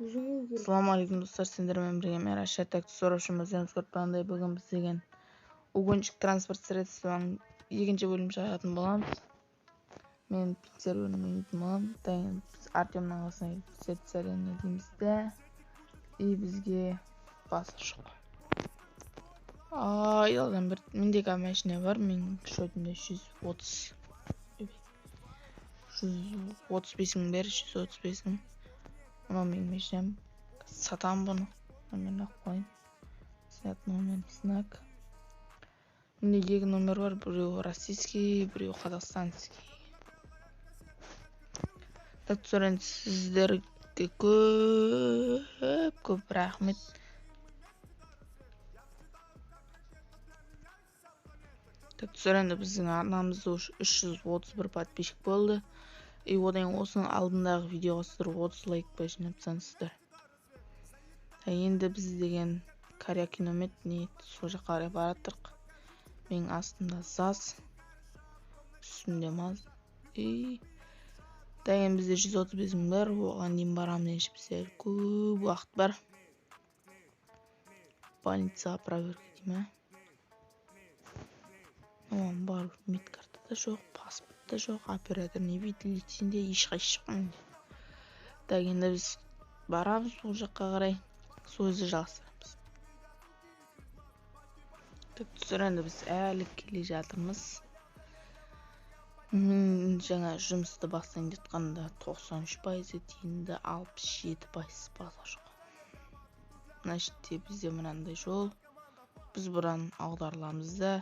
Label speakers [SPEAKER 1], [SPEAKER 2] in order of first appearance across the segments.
[SPEAKER 1] Assalamu alaikum dostlar, sendермен бірге мен Рашид Такты сорашымыз спортбандай бүгін біз деген угонщик транспорт средствоның екінші бөлім шығаратын боламыз. Мен пиксер бөлімін ойнайтын боламын. Біз Артемнің қасына келіп сәлем дейміз де. И бізге басы жоқ. Айдалдан бір мендегі машина бар, мен счетімде 135 мың бер, 135 мың. Мынау менің машинам. Сатам бұны. Номерін ақ қойын. Снят номер, знак. Менде екі номер бар, біреуі российский, біреуі қазақстанский. Так достар, енді сіздерге көп рахмет. Так достар, енді біздің арнамызда 331 подписчик болды. И одан осының алдындағы видеоға сіздер 30 лайк жинапсаңыздар. Енді біз деген Корея киномет не сол жаққа қарай бараттық. Менің астымда ЗАЗ, үстімде МАЗ. И дайын бізде 135 мың бар, оған дейін барамын, енді бізде көп уақыт бар. Больницаға проверка деймін. Оған бар, медкарта да жоқ, паспорт да жоқ, операторный вид лицензия ешқайсы шықпайды. Так, енді біз барамыз сол жаққа қарай, сөзді жалғастырамыз. Так достар, енді біз әлі келе жатырмыз. Мен жаңа жұмысты бастайын деп жатқанда 93% тиімді, 67% баса жоқ. Значит, бізде мынандай жол. Біз бұдан аударыламыз да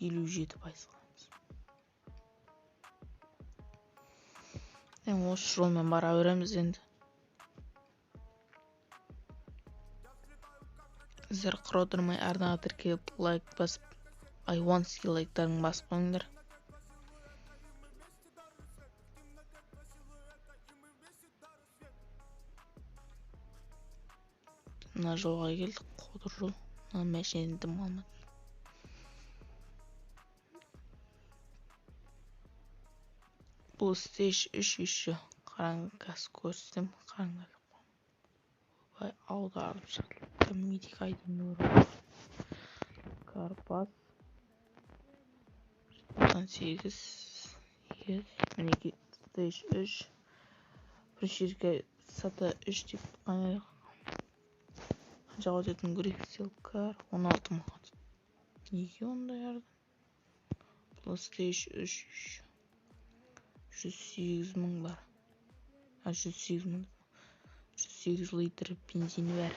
[SPEAKER 1] 57% қыламыз. Осы жолмен бара береміз енді. Сіздер қыр отырмай арнаға тіркеліп лайк басып, айуанский лайктарын басып қойыңдар. Мына жолға келдік, қотыр жол. Мына машинаны дым алмады. Бұл стейж 3 еще қараңғы газ көрсетем, қараңғы. Бай аударып шатылып, медик айдың ұры. Карпас 98, мінеке стейж 3. Бір жерге сата 3 деп қанайық. Қанша өтетін көрек селкар 16 мың. Неге ондай арды? Бұл стейж 3. 108 мың бар. 108 мың. 108 литр бензин бар.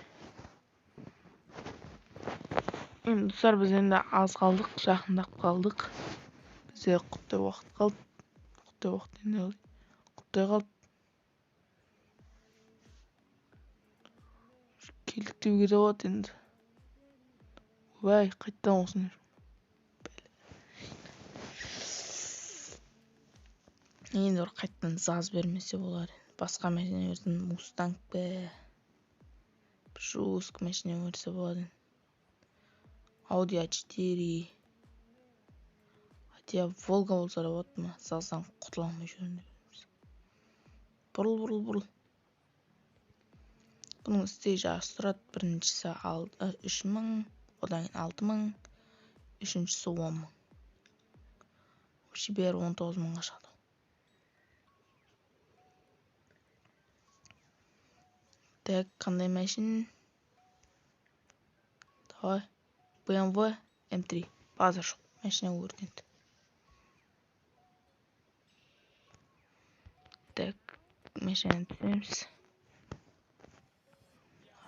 [SPEAKER 1] Енді достар, біз енді аз қалдық, жақындап қалдық. Бізде құптай уақыт қалды. Құптай уақыт енді құптай қалды. Келдік деуге де болады енді. Бай, қайттан осыны. Енді қайттан ЗАЗ бермесе болады. Басқа машина берсін, Мустанг бе. Жестко машина берсе болады. Audi A4. Хотя Волга болса да болады ма? ЗАЗдан құтыла алмай жүрмін. Бұрыл. Бұның стейж ағысы тұрады. Біріншісі 3 мың, одан 6 мың, үшіншісі 10 мың. Вообще бәрі 19 мыңға шығады. Так, қандай машин? Давай. BMW M3. Базар жоқ. Машина өртенді. Так, машинаны түсеміз.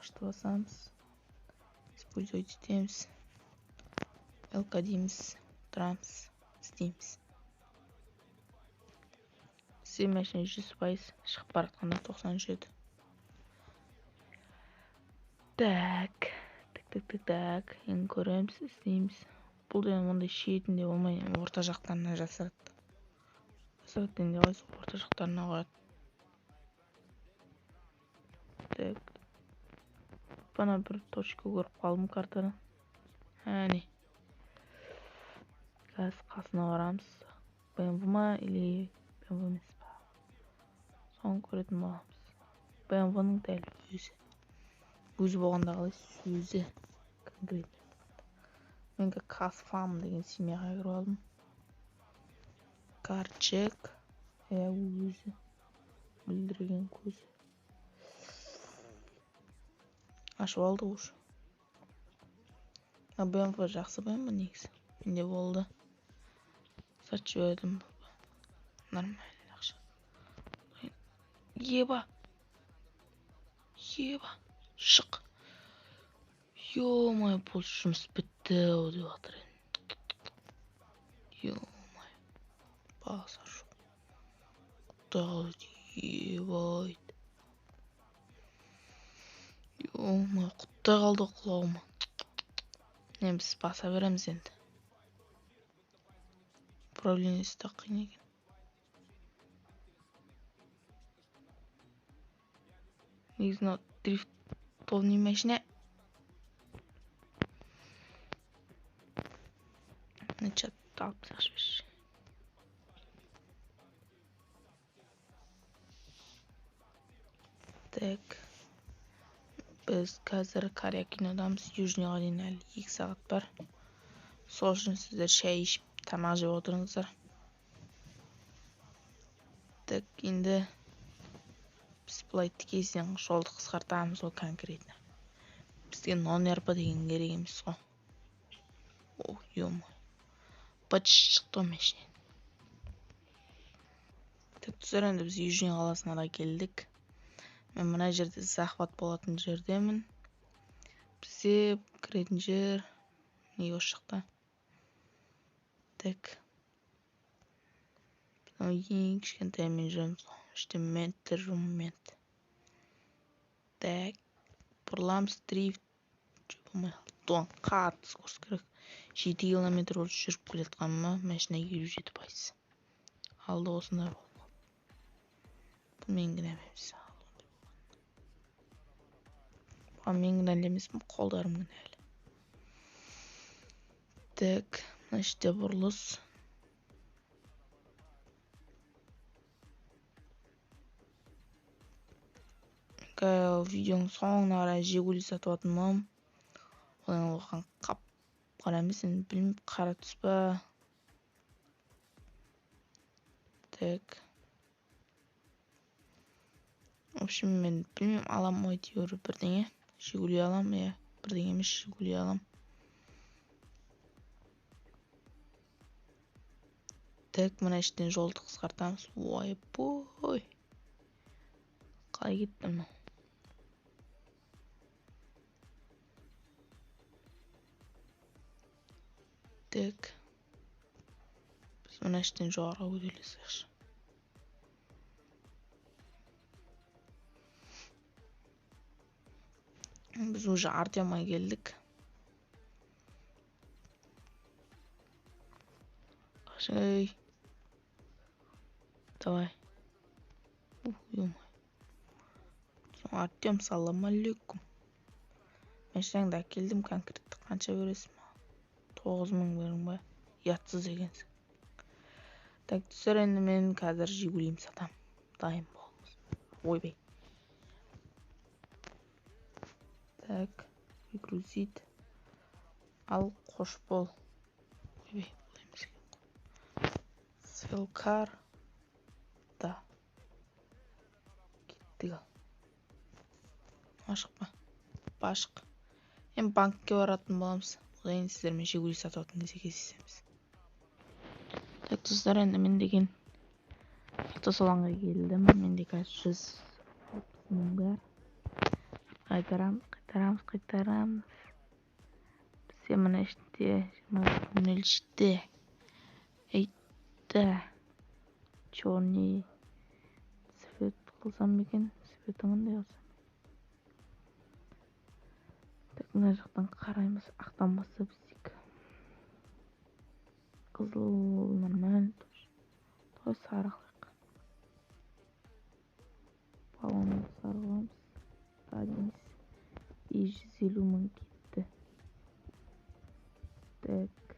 [SPEAKER 1] Ашты басамыз. Используйте дейміз. ЛК дейміз. Тұрамыз. Істейміз. Все машина 100%. Шығып баратқанда 97. Так. Енді көреміз, істейміз. Бұл деген ондай шетінде болмай, орта жақтарына жасырады. Жасырады енді қойсы, орта жақтарына қояды. Так. Бана бір точка көріп қалдым картаны. Әне. Қазір қасына барамыз. BMW ма или BMW емес па? Соны көретін боламыз. BMW-ның дәл өзі болғанда қалай сөзі конкретно. Мен Казфам деген семьяға кіріп алдым. Карчек, өзі бүлдірген көзі. Ашып алды уже. BMW жақсы BMW негізі. Менде болды. Сатып жібердім. Нормально ақша. Еба. Шық. Ё-моё, бұл жұмыс бітті деп жатыр. Ё-моё. Басар жоқ. Құдай ебайт. Ё-моё, құттай қалды құлауыма. Мен біз баса береміз енді. Управлениесі де қиын екен. Негізі дрифтовный машина. Начат алып сақшы. Так. Біз қазір Корея кинодамыз. Южныйға дейін әлі 2 сағат бар. Сол үшін сіздер шай ішіп, тамақ жеп отырыңыздар. Так, енді біз бұлай тікесінен жолды қысқартамыз ғой конкретно. Бізге нон-РП деген керек емес қой. О, ё-моё. Быт шықты машина. Так, түсір енді біз Южный қаласына да келдік. Мен мына жерде захват болатын жердемін. Бізде кіретін жер не осы жақта. Так. Ең кішкентай мен жүрміз. Іште мент. Так. Бұрыламыз дрифт. Болмай қатты скорость керек. 7 километр орыс жүріп келетқаныма машина 27 алды осындай болды. Бұл мен кінәлеміз. Бұл мен кінәлеміз, қолдарым кінәлі. Так, мына іште бұрылыс. Видеоның соңына қарай Жигули сатып алатын болам. Оған қара емес, енді білмеймін, қара түс па. Так. В общем, мен білмеймін, алам әйтеуір бірдеңе. Жигули алам, бірдеңе емес, Жигули алам. Так, мына іштен жолды қысқартамыз. Ой. Қалай кеттім мына? Так. Біз мына іштен жоғарға көтерілесіз. Біз уже Артемға келдік. Қашай. Давай. Ё-моё. Артем, салам алейкум. Машинаңды әкелдім, конкретті қанша бересің ба? 9.000 берің ба? Ятсыз екенсің. Так, түсір енді мен қазір Жигулим сатам. Дайын болыңыз. Ойбай. Так, выгрузить. Ал, қош бол. Ойбай, бұл емес екен. Свелкар. Да. Кеттік ал. Ашық па? Башық. Мен банкке баратын боламыз. Одан сіздермен Жигули сататын кезде кездесеміз. Так, достар, енді мен деген автосалонға келдім. Менде қазір 160 мың бар. Қайтарамыз. Бізде мына іште 20.07. Әйтті. Черный цвет қылсам екен. Цветі қандай қылсам. Так, мына жақтан қараймыз. Ақтан баса біздік. Қызыл нормально. Той сары қылық. Балонды сары қыламыз. Дадиміз. 150 мың кетті. Так.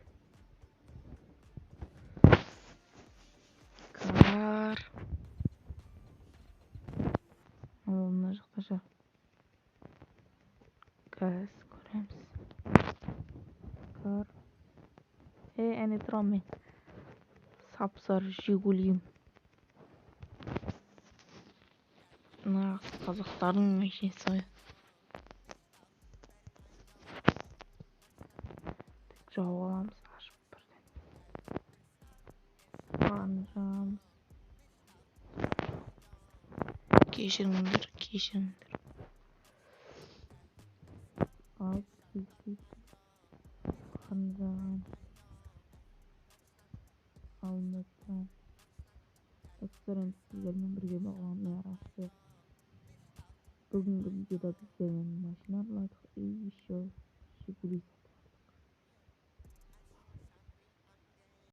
[SPEAKER 1] Кар. Мына Biz ko'ramiz. Kar. Әне тұрам мен. Сап-сары Жигулим. Нағыз қазақтардың машинасы ғой. Жауып аламыз ашып бірден. Қанжамыз. Кешіріңдер. Ал, қанжам. Алматан. Достар, енді сіздермен бірге болған ярасы. Бүгінгі видеода біздермен машина ұрладық. И еще Жигули